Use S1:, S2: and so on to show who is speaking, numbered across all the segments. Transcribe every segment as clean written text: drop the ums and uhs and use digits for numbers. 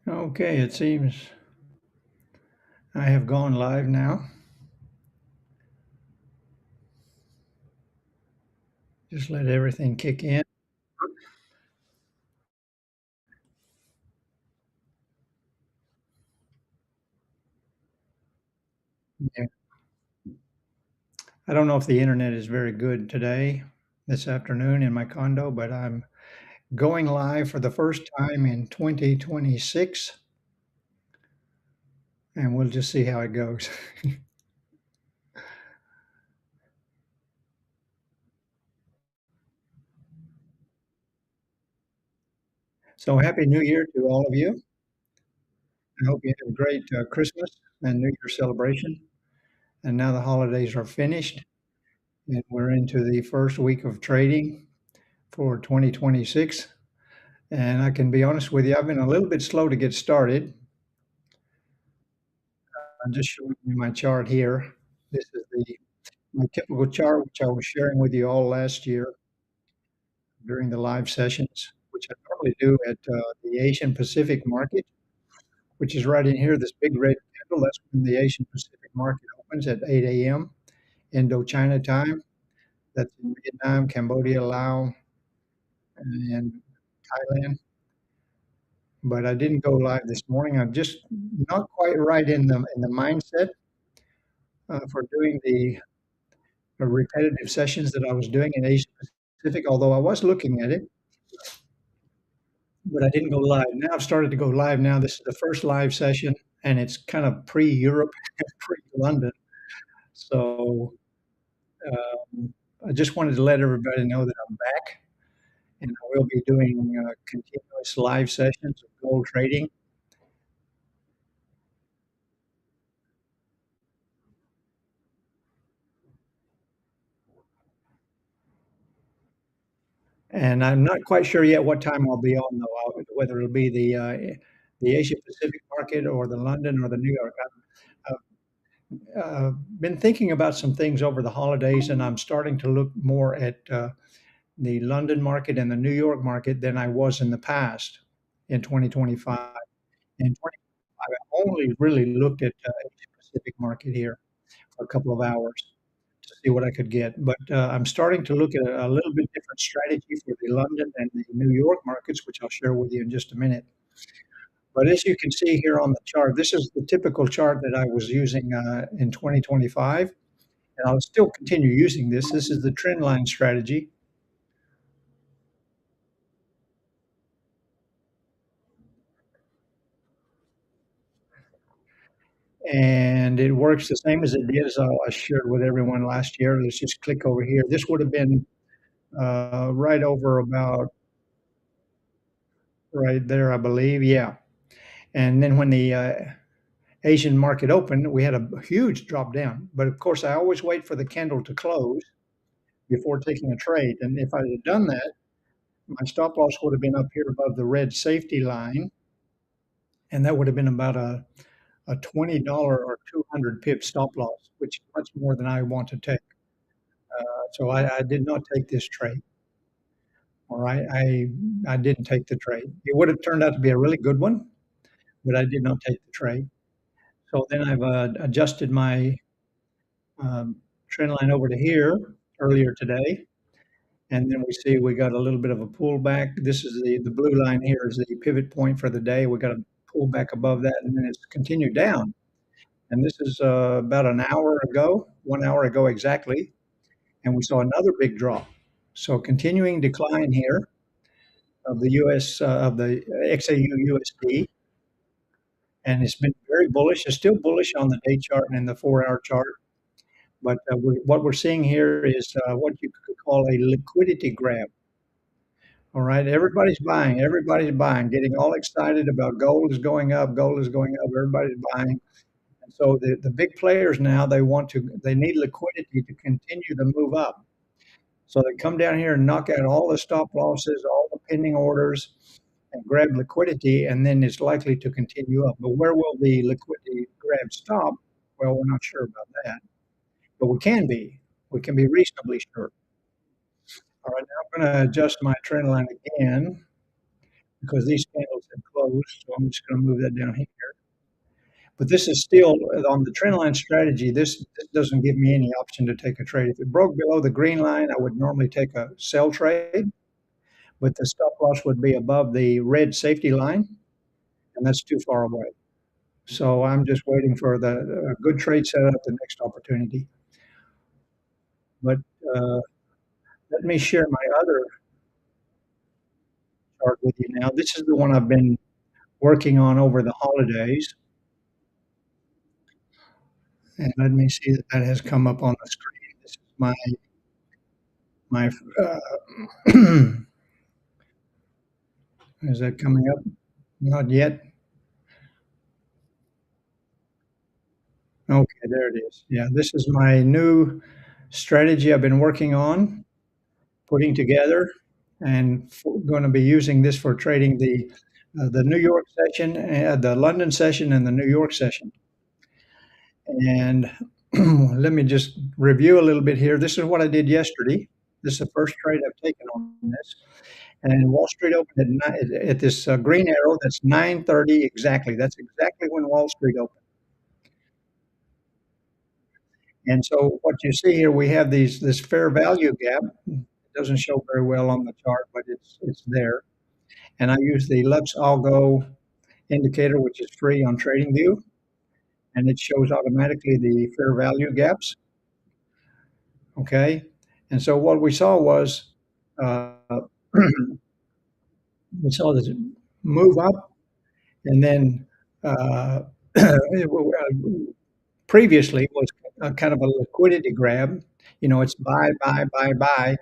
S1: Okay, it seems I have gone live now. Just let everything kick in. Yeah. I don't know if the internet is very good today, this afternoon in my condo, but I'm going live for the first time in 2026, and we'll just see how it goes. So happy New Year to all of you. I hope you had a great Christmas and New Year celebration. And now the holidays are finished, and we're into the first week of trading for 2026. And I can be honest with you, I've been a little bit slow to get started. I'm just showing you my chart here. This is my typical chart, which I was sharing with you all last year during the live sessions, which I normally do at the Asian Pacific market, which is right in here, this big red candle. That's when the Asian Pacific market opens at 8 a.m. Indo-China time. That's in Vietnam, Cambodia, Laos, and Thailand. But I didn't go live this morning. I'm just not quite right in the mindset for doing the repetitive sessions that I was doing in Asia Pacific, although I was looking at it, but I didn't go live. Now I've started to go live now. This is the first live session, and it's kind of pre-Europe, pre-London. So I just wanted to let everybody know that I'm back, and I will be doing continuous live sessions of gold trading. And I'm not quite sure yet what time I'll be on, though, whether it'll be the Asia Pacific market or the London or the New York. Been thinking about some things over the holidays, and I'm starting to look more at the London market and the New York market than I was in the past in 2025. In 2025, I only really looked at Asia Pacific market here for a couple of hours to see what I could get. But I'm starting to look at a little bit different strategy for the London and the New York markets, which I'll share with you in just a minute. But as you can see here on the chart, this is the typical chart that I was using in 2025, and I'll still continue using this. This is the trend line strategy, and it works the same as it did as I shared with everyone last year. Let's just click over here. This would have been right over about right there, I believe. Yeah. And then when the Asian market opened, we had a huge drop down. But of course, I always wait for the candle to close before taking a trade. And if I had done that, my stop loss would have been up here above the red safety line, and that would have been about a $20 or 200 pip stop loss, which is much more than I want to take. So I did not take this trade. All right, I didn't take the trade. It would have turned out to be a really good one, but I did not take the trade. So then I've adjusted my um, trend line over to here earlier today, and then we see we got a little bit of a pullback. This is the blue line here is the pivot point for the day. We got a pull back above that, and then it's continued down. And this is about an hour ago, 1 hour ago exactly, and we saw another big drop. So continuing decline here of the U.S. Of the XAU USD, and it's been very bullish. It's still bullish on the day chart and in the 4 hour chart. But what we're seeing here is what you could call a liquidity grab. All right, everybody's buying, getting all excited about gold is going up, gold is going up, everybody's buying. And so the big players now they need liquidity to continue to move up. So they come down here and knock out all the stop losses, all the pending orders, and grab liquidity, and then it's likely to continue up. But where will the liquidity grab stop? Well, we're not sure about that, but we can be. We can be reasonably sure. All right, now I'm going to adjust my trend line again. because these candles have closed, so I'm just gonna move that down here. But this is still on the trend line strategy, this doesn't give me any option to take a trade. If it broke below the green line, I would normally take a sell trade, but the stop loss would be above the red safety line, and that's too far away. So I'm just waiting for a good trade setup, the next opportunity. But, uh, let me share my other chart with you now. This is the one I've been working on over the holidays, and let me see that that has come up on the screen. This is my, is that coming up? Not yet? Okay, there it is. Yeah, this is my new strategy I've been working on, putting together, and gonna be using this for trading the New York session, the London session and the New York session. And let me just review a little bit here. This is what I did yesterday. This is the first trade I've taken on this. And Wall Street opened at this green arrow. That's 9:30 exactly. That's exactly when Wall Street opened. And so what you see here, we have this fair value gap. It doesn't show very well on the chart, but it's there. And I use the Lux Algo indicator, which is free on TradingView, and it shows automatically the fair value gaps. Okay, and so what we saw was uh, we saw this move up, and then previously was a kind of a liquidity grab. You know, it's buy, buy, buy, buy,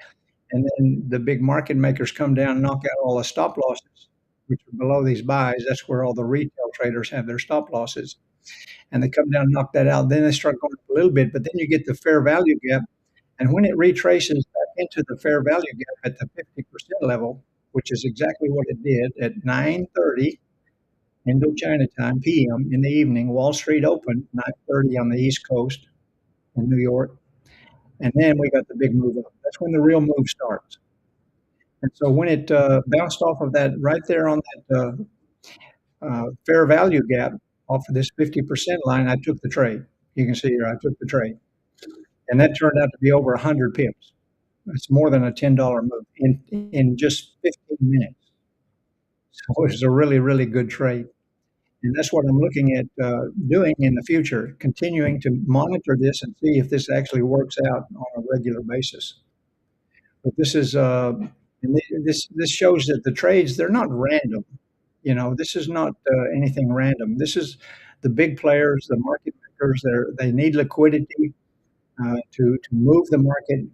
S1: and then the big market makers come down and knock out all the stop losses, which are below these buys. That's where all the retail traders have their stop losses, and they come down and knock that out. Then they start going up a little bit, but then you get the fair value gap, and when it retraces back into the fair value gap at the 50% level, which is exactly what it did at 9:30 Indochina time PM in the evening, Wall Street opened 9:30 on the East Coast in New York, and then we got the big move up. That's when the real move starts. And so when it bounced off of that right there on that fair value gap off of this 50% line, I took the trade. You can see here, I took the trade. And that turned out to be over 100 pips. It's more than a $10 move in just 15 minutes. So it was a really, really good trade. And that's what I'm looking at doing in the future, continuing to monitor this and see if this actually works out on a regular basis. But this is this shows that the trades, they're not random. You know, this is not anything random. This is the big players, the market makers. They need liquidity to move the market,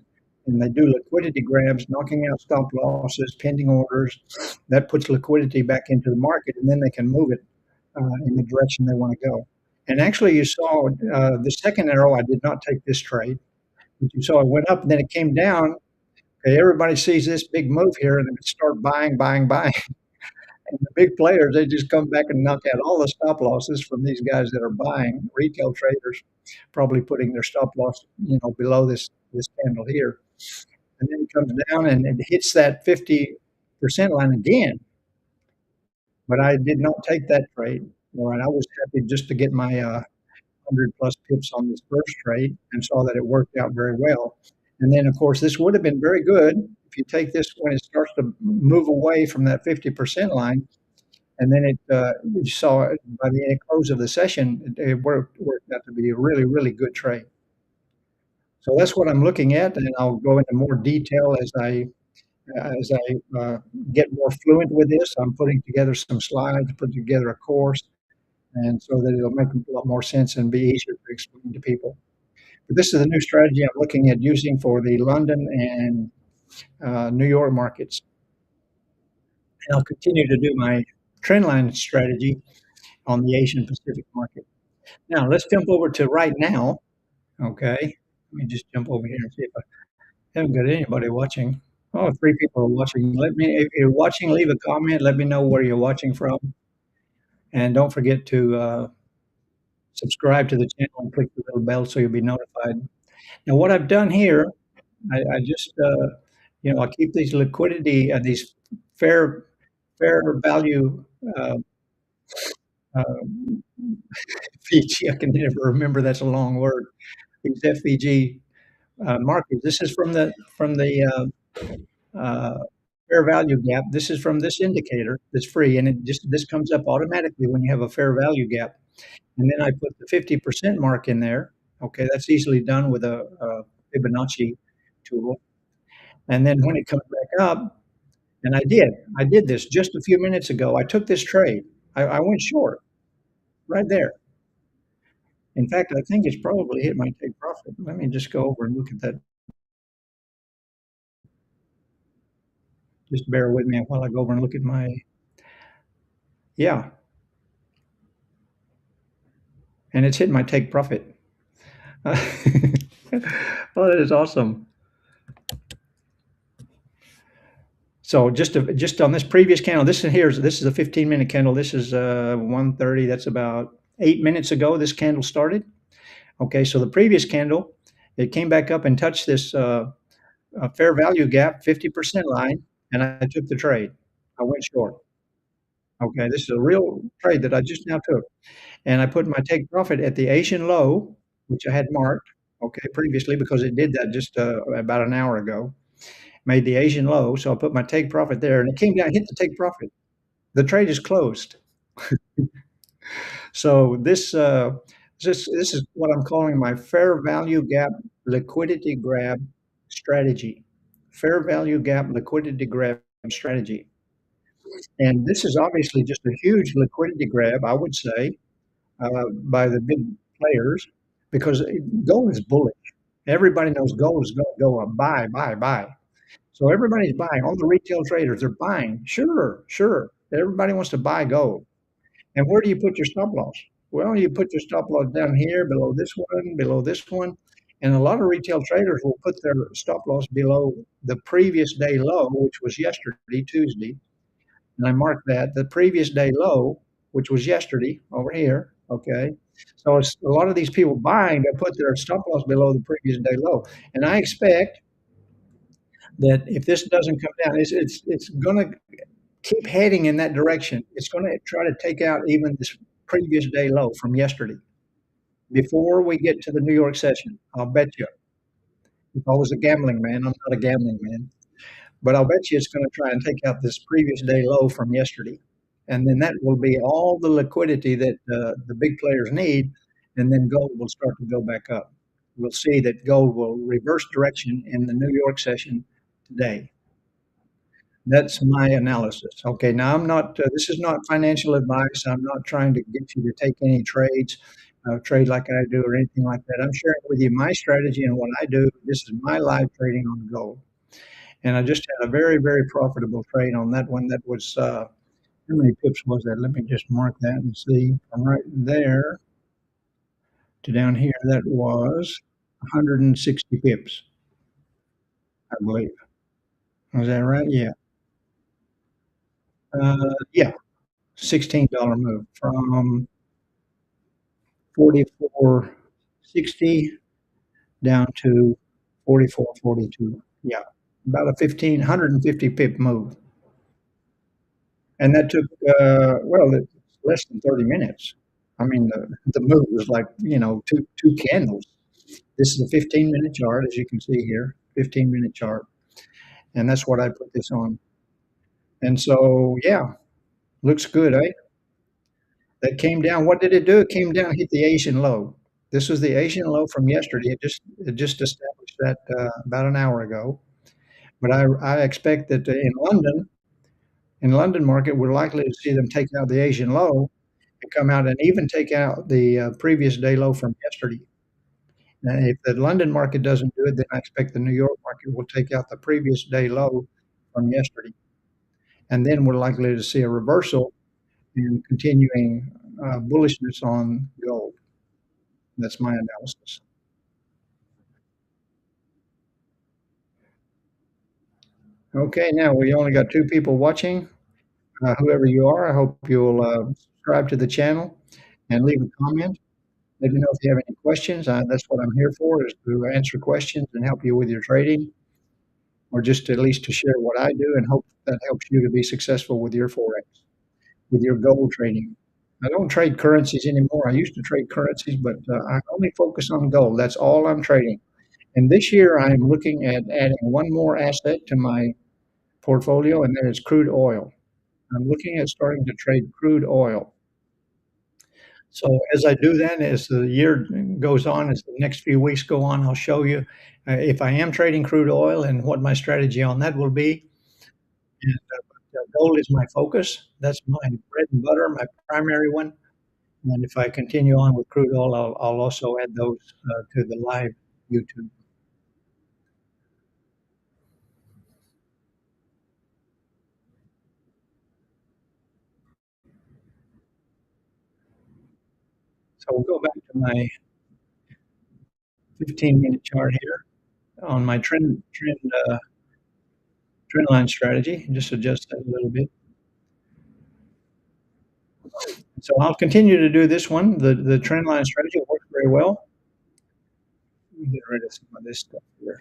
S1: and they do liquidity grabs, knocking out stop losses, pending orders. That puts liquidity back into the market, and then they can move it in the direction they want to go. And actually, you saw the second arrow. I did not take this trade, but you saw it went up and then it came down. Okay, everybody sees this big move here, and then start buying, buying, buying. And the big players, they just come back and knock out all the stop losses from these guys that are buying. Retail traders probably putting their stop loss, you know, below this candle here, and then it comes down and it hits that 50% line again. But I did not take that trade. All right, I was happy just to get my 100 plus pips on this first trade and saw that it worked out very well. And then, of course, this would have been very good if you take this when it starts to move away from that 50% line. And then you saw it by the close of the session, it worked out to be a really, really good trade. So that's what I'm looking at, and I'll go into more detail as I get more fluent with this. I'm putting together some slides, put together a course, and so that it'll make a lot more sense and be easier to explain to people. But this is a new strategy I'm looking at using for the London and New York markets. And I'll continue to do my trendline strategy on the Asian Pacific market. Now, let's jump over to right now. Okay. Let me just jump over here and see if I haven't got anybody watching. Oh, three people are watching. If you're watching, leave a comment. Let me know where you're watching from. And don't forget to subscribe to the channel and click the little bell so you'll be notified. Now, what I've done here, I just, I keep these liquidity, these fair fair value, uh, uh, FVG. I can never remember, that's a long word. These FVG, markers. This is uh, fair value gap. This is from this indicator that's free, and this comes up automatically when you have a fair value gap. And then I put the 50% mark in there. Okay, that's easily done with a Fibonacci tool. And then when it comes back up, and I did this just a few minutes ago. I took this trade. I went short right there. In fact, I think it's probably hit my take profit. Let me just go over and look at that. Just bear with me while I go over and look at my, yeah, and it's hit my take profit. Well, that is awesome. So just on this previous candle, this is a 15-minute candle. This is 1:30. That's about 8 minutes ago. This candle started. Okay, so the previous candle, it came back up and touched this fair value gap, 50% line, and I took the trade. I went short. Okay, this is a real trade that I just now took, and I put my take profit at the Asian low, which I had marked. Okay, previously because it did that just about an hour ago. Made the Asian low, so I put my take profit there, and it came down, hit the take profit. The trade is closed. So this is what I'm calling my fair value gap liquidity grab strategy. Fair value gap liquidity grab strategy. And this is obviously just a huge liquidity grab, I would say, by the big players because gold is bullish. Everybody knows gold is going to go up. Buy, buy, buy. So everybody's buying. All the retail traders are buying. Sure, sure. Everybody wants to buy gold. And where do you put your stop loss? Well, you put your stop loss down here, below this one. And a lot of retail traders will put their stop loss below the previous day low, which was yesterday, Tuesday. And I marked that the previous day low, which was yesterday over here. Okay. So it's a lot of these people buying to put their stop loss below the previous day low. And I expect that if this doesn't come down, it's going to keep heading in that direction. It's going to try to take out even this previous day low from yesterday before we get to the New York session. I'll bet you. If I was a gambling man, I'm not a gambling man, but I'll bet you it's going to try and take out this previous day low from yesterday. And then that will be all the liquidity that the big players need. And then gold will start to go back up. We'll see that gold will reverse direction in the New York session today. That's my analysis. Okay, now I'm not, this is not financial advice. I'm not trying to get you to take any trades, trade like I do or anything like that. I'm sharing with you my strategy and what I do. This is my live trading on gold. And I just had a very, very profitable trade on that one. That was, how many pips was that? Let me just mark that and see. From right there to down here, that was 160 pips, I believe. Was that right? Yeah. Yeah, $16 move from 44.60 down to 44.42. Yeah, about a 150 pip move. And that took, well, it's less than 30 minutes. I mean, the move was like, two candles. This is a 15-minute chart, as you can see here, 15-minute chart. And that's what I put this on. And so, yeah, looks good, eh? That came down. What did it do? It came down, hit the Asian low. This was the Asian low from yesterday. It just established that about an hour ago. But I expect that in London market, we're likely to see them take out the Asian low and come out and even take out the previous day low from yesterday. And if the London market doesn't do it, then I expect the New York market will take out the previous day low from yesterday. And then we're likely to see a reversal and continuing bullishness on gold. That's my analysis. Okay, now we only got two people watching. Whoever you are, I hope you'll subscribe to the channel and leave a comment. Let me know if you have any questions. That's what I'm here for, is to answer questions and help you with your trading. or just at least to share what I do and hope that helps you to be successful with your Forex, with your gold trading. I don't trade currencies anymore. I used to trade currencies, but I only focus on gold. That's all I'm trading. And this year, I'm looking at adding one more asset to my portfolio, and that is crude oil. I'm looking at starting to trade crude oil. So as I do that, as the year goes on, as the next few weeks go on, I'll show you if I am trading crude oil and what my strategy on that will be. And gold is my focus. That's my bread and butter, my primary one. And if I continue on with crude oil, I'll also add those to the live YouTube. So we'll go back to my 15-minute chart here on my trend line strategy. Just adjust that a little bit. So I'll continue to do this one. The trend line strategy works very well. Let me get rid of some of this stuff here.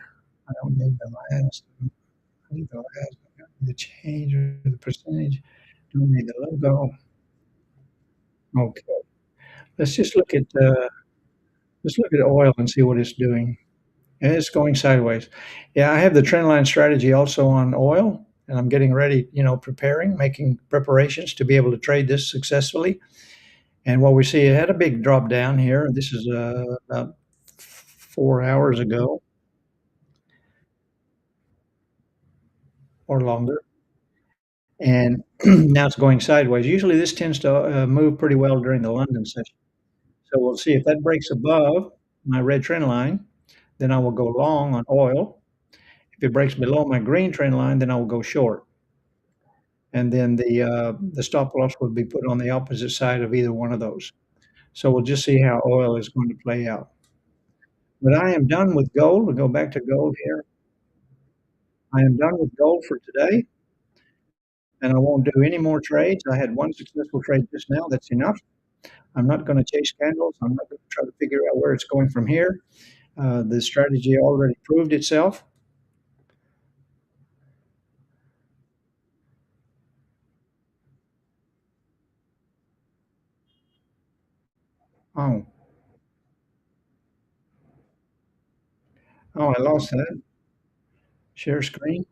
S1: I don't need the last. I need the last. I don't need the change or the percentage. Don't need the logo. Okay. Let's just look at oil and see what it's doing. And it's going sideways. Yeah, I have the trend line strategy also on oil, and I'm getting ready, preparing, making preparations to be able to trade this successfully. And what we see, it had a big drop down here. This is about 4 hours ago or longer. And now it's going sideways. Usually this tends to move pretty well during the London session. So we'll see if that breaks above my red trend line, then I will go long on oil. If it breaks below my green trend line, then I will go short. And then the stop loss will be put on the opposite side of either one of those. So we'll just see how oil is going to play out. But I am done with gold. We'll go back to gold here. I am done with gold for today, and I won't do any more trades. I had one successful trade just now. That's enough. I'm not going to chase candles. I'm not going to try to figure out where it's going from here. The strategy already proved itself. Oh, oh, I lost that. Share screen.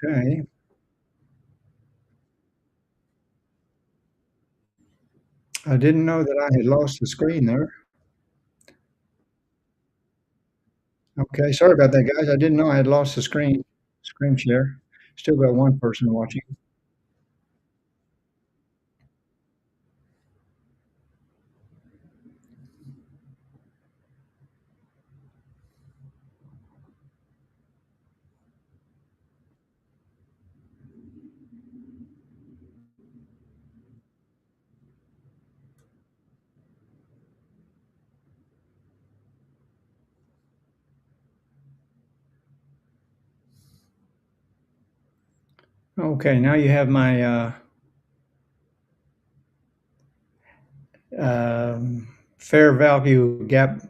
S1: Okay. I didn't know that I had lost the screen there. Okay, sorry about that, guys. I didn't know I had lost the screen share. Still got one person watching. Okay, now you have my fair value gap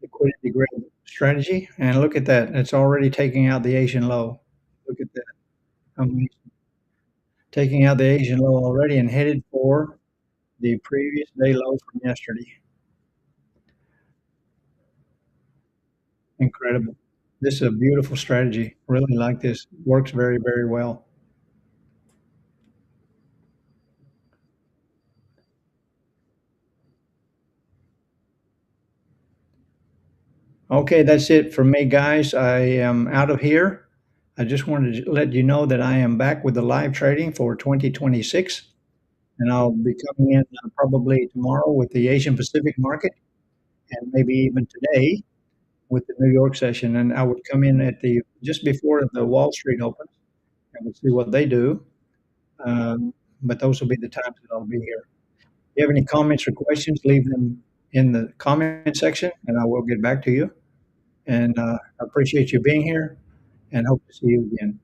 S1: liquidity grid strategy, and look at that. It's already taking out the Asian low. Look at that. Amazing. Taking out the Asian low already and headed for the previous day low from yesterday. Incredible. This is a beautiful strategy. Really like this. Works very, very well. Okay, that's it for me, guys. I am out of here. I just wanted to let you know that I am back with the live trading for 2026, and I'll be coming in probably tomorrow with the Asian Pacific market and maybe even today with the New York session. And I would come in at the just before the Wall Street opens and we'll see what they do. But those will be the times that I'll be here. If you have any comments or questions, leave them in the comment section and I will get back to you. And I appreciate you being here and hope to see you again.